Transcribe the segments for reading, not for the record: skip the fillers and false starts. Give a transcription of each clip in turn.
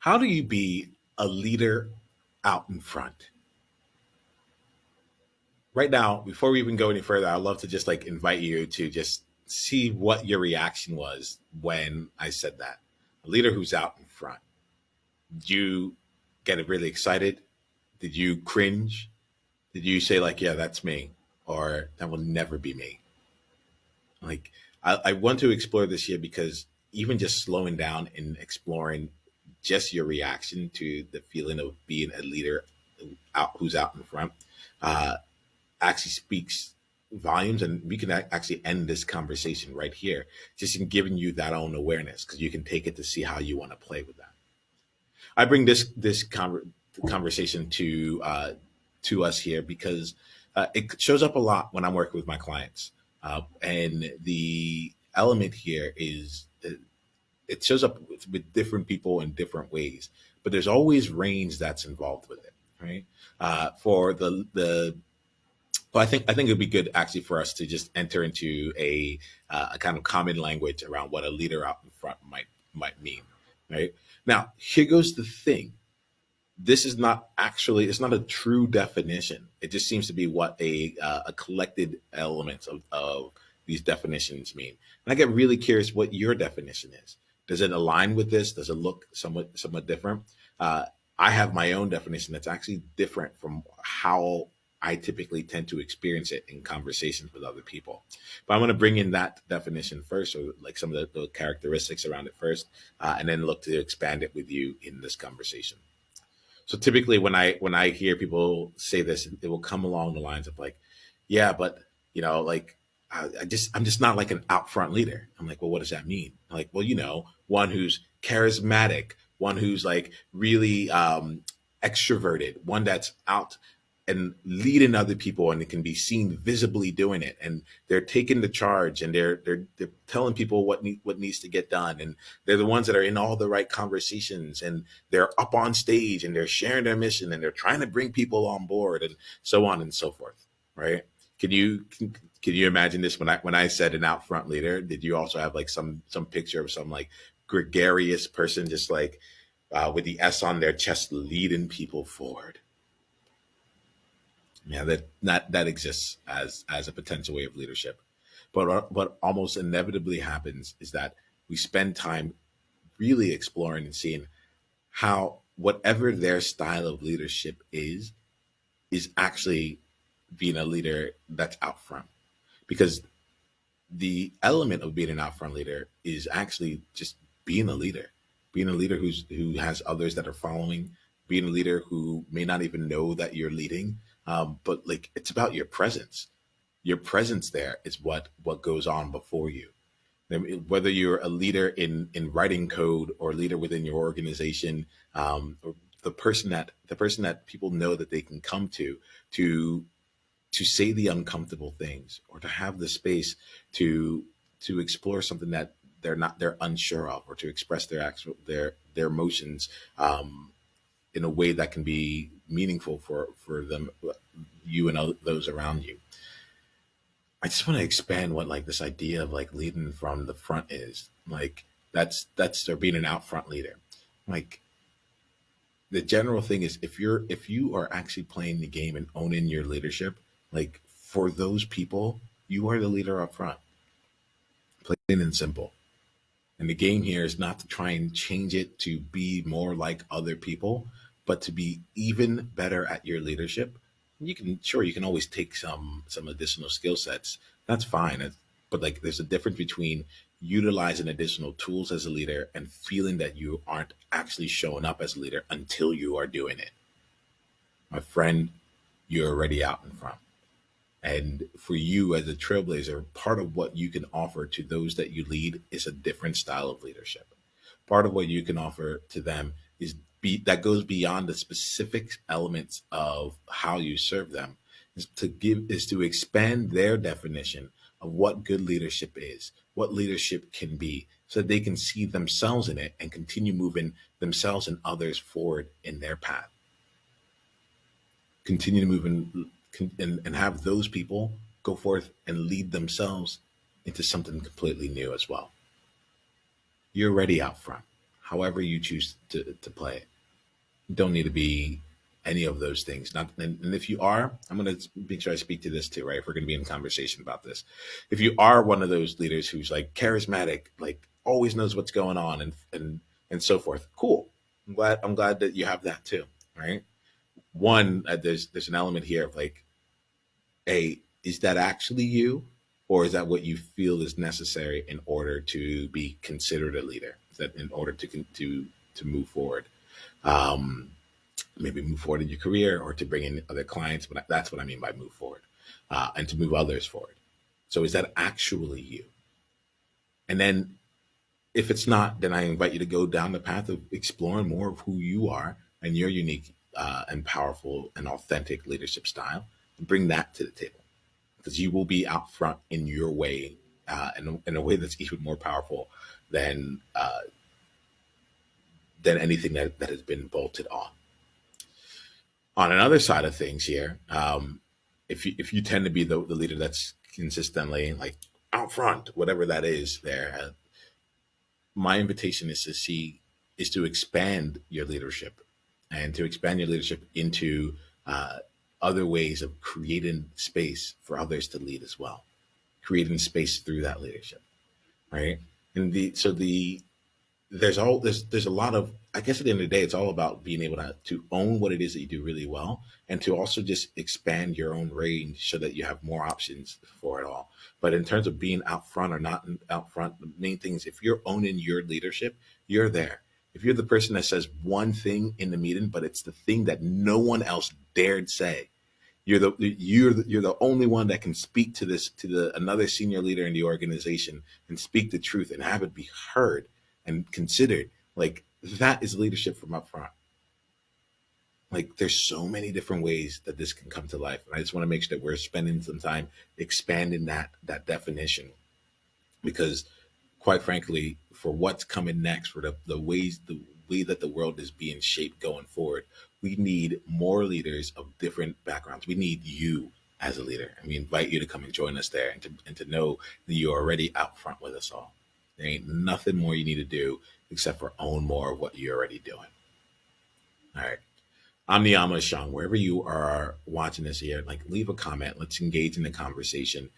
How do you be a leader out in front? Right now, before we even go any further, I'd love to just like invite you to just see what your reaction was when I said that. A leader who's out in front. Did you get really excited? Did you cringe? Did you say like, yeah, that's me? Or that will never be me? Like, I want to explore this here because even just slowing down and exploring just your reaction to the feeling of being a leader out who's out in front uh, actually speaks volumes, and we can actually end this conversation right here just in giving you that own awareness because you can take it to see how you want to play with that. I bring conversation to us here because it shows up a lot when I'm working with my clients, and the element here is it shows up with different people in different ways, but there's always range that's involved with it, right? For the Well, I think it'd be good actually for us to just enter into a kind of common language around what a leader out in front might mean, right? Now, here goes the thing. This is not actually it's not a true definition. It just seems to be what a collected elements of these definitions mean. And I get really curious what your definition is. Does it align with this? Does it look somewhat different? Uh, I have my own definition that's actually different from how I typically tend to experience it in conversations with other people. But I'm going to bring in that definition first, or like some of the characteristics around it first, and then look to expand it with you in this conversation. So typically, when I hear people say this, it will come along the lines of like, yeah, but like I'm just not like an out front leader. I'm like, well, what does that mean? I'm like, well, one who's charismatic, one who's like really extroverted, one that's out and leading other people, and it can be seen visibly doing it, and they're taking the charge, and they're telling people what needs to get done, and they're the ones that are in all the right conversations, and they're up on stage, and they're sharing their mission, and they're trying to bring people on board, and so on and so forth, right? Can you imagine this? When I said an out front leader, did you also have like some picture of some like gregarious person just like with the S on their chest leading people forward? Yeah, that exists as a potential way of leadership. But what almost inevitably happens is that we spend time really exploring and seeing how whatever their style of leadership is actually being a leader that's out front. Because the element of being an out front leader is actually just being a leader who has others that are following, being a leader who may not even know that you're leading, but like it's about your presence. Your presence there is what goes on before you. I mean, whether you're a leader in writing code or a leader within your organization, or the person that people know that they can come to to say the uncomfortable things or to have the space to explore something that they're unsure of, or to express their emotions in a way that can be meaningful for them, you and those around you. I just want to expand what like this idea of like leading from the front is like. That's or being an out front leader. Like the general thing is if you are actually playing the game and owning your leadership, like for those people, you are the leader up front, plain and simple. And the game here is not to try and change it to be more like other people, but to be even better at your leadership. You can always take some additional skill sets. That's fine. But like there's a difference between utilizing additional tools as a leader and feeling that you aren't actually showing up as a leader until you are doing it. My friend, you're already out in front. And for you as a trailblazer, part of what you can offer to those that you lead is a different style of leadership. Part of what you can offer to them that goes beyond the specific elements of how you serve them, is to expand their definition of what good leadership is, what leadership can be, so that they can see themselves in it and continue moving themselves and others forward in their path. Continue to move and have those people go forth and lead themselves into something completely new as well. You're already out front. however you choose to play it. You don't need to be any of those things. Not, and if you are, I'm going to make sure I speak to this too, right? If we're going to be in conversation about this, if you are one of those leaders who's like charismatic, like always knows what's going on, and so forth, cool. I'm glad that you have that too, right? One, there's an element here of like, a is that actually you, or is that what you feel is necessary in order to be considered a leader? Is that in order to move forward? Um, Maybe move forward in your career or to bring in other clients, but that's what I mean by move forward, and to move others forward. So is that actually you? And then if it's not, then I invite you to go down the path of exploring more of who you are and your unique and powerful and authentic leadership style, and bring that to the table, because you will be out front in your way, in a way that's even more powerful than anything that has been bolted on. On another side of things here, if you tend to be the leader that's consistently like out front, whatever that is, there, my invitation is to expand your leadership, and to expand your leadership into other ways of creating space for others to lead as well, creating space through that leadership, right? And there's a lot of, I guess at the end of the day, it's all about being able to own what it is that you do really well, and to also just expand your own range so that you have more options for it all. But in terms of being out front or not out front, the main thing is if you're owning your leadership, you're there. If you're the person that says one thing in the meeting, but it's the thing that no one else dared say, you're the only one that can speak to another senior leader in the organization and speak the truth and have it be heard and considered. Like, that is leadership from up front. Like, there's so many different ways that this can come to life, and I just want to make sure that we're spending some time expanding that definition, because quite frankly, for what's coming next, for the way that the world is being shaped going forward, we need more leaders of different backgrounds. We need you as a leader, and we invite you to come and join us there, and to know that you're already out front with us all. There ain't nothing more you need to do except for own more of what you're already doing. All right. I'm Niyama Shang. Wherever you are watching this here, like, leave a comment. Let's engage in the conversation.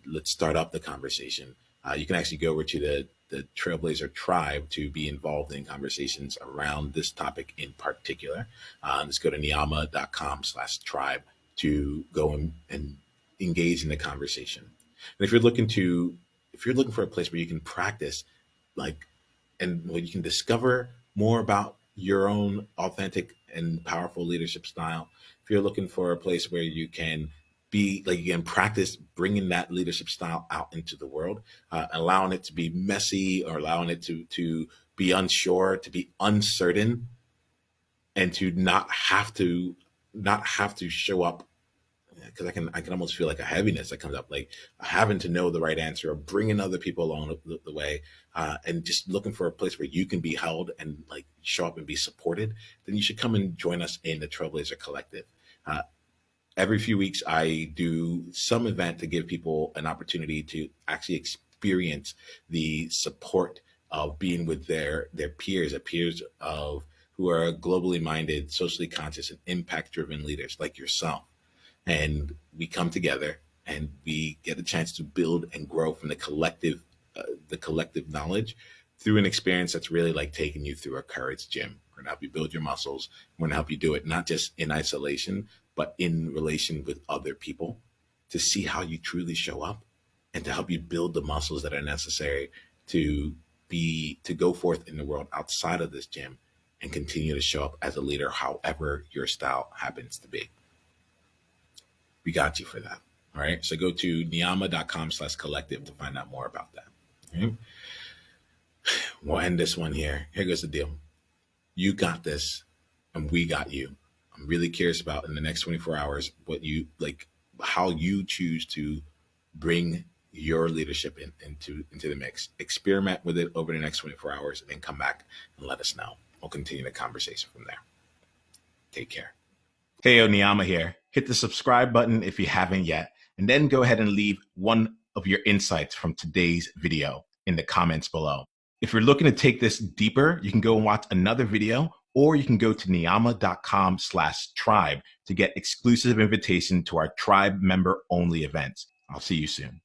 Let's start up the conversation. You can actually go over to the Trailblazer Tribe to be involved in conversations around this topic in particular. Let's go to niyama.com/tribe to go and engage in the conversation. And if you're looking for a place where you can practice, like, and where you can discover more about your own authentic and powerful leadership style, if you're looking for a place where you can you can practice bringing that leadership style out into the world, allowing it to be messy, or allowing it to be unsure, to be uncertain, and to not have to show up, because I can almost feel like a heaviness that comes up, like having to know the right answer, or bringing other people along the way, and just looking for a place where you can be held and like show up and be supported. Then you should come and join us in the Trailblazer Collective. Every few weeks, I do some event to give people an opportunity to actually experience the support of being with their peers of who are globally minded, socially conscious, and impact driven leaders like yourself. And we come together and we get a chance to build and grow from the collective knowledge through an experience that's really like taking you through a courage gym. We're going to help you build your muscles. We're going to help you do it not just in isolation, but in relation with other people, to see how you truly show up, and to help you build the muscles that are necessary to go forth in the world outside of this gym and continue to show up as a leader, however your style happens to be. We got you for that. All right. So go to niyama.com/collective to find out more about that. Okay? We'll end this one here. Here goes the deal. You got this, and we got you. I'm really curious about, in the next 24 hours, how you choose to bring your leadership into the mix. Experiment with it over the next 24 hours, and then come back and let us know. We'll continue the conversation from there. Take care. Hey, Niyama here. Hit the subscribe button if you haven't yet, and then go ahead and leave one of your insights from today's video in the comments below. If you're looking to take this deeper, you can go and watch another video, or you can go to niyama.com/tribe to get exclusive invitation to our tribe member only events. I'll see you soon.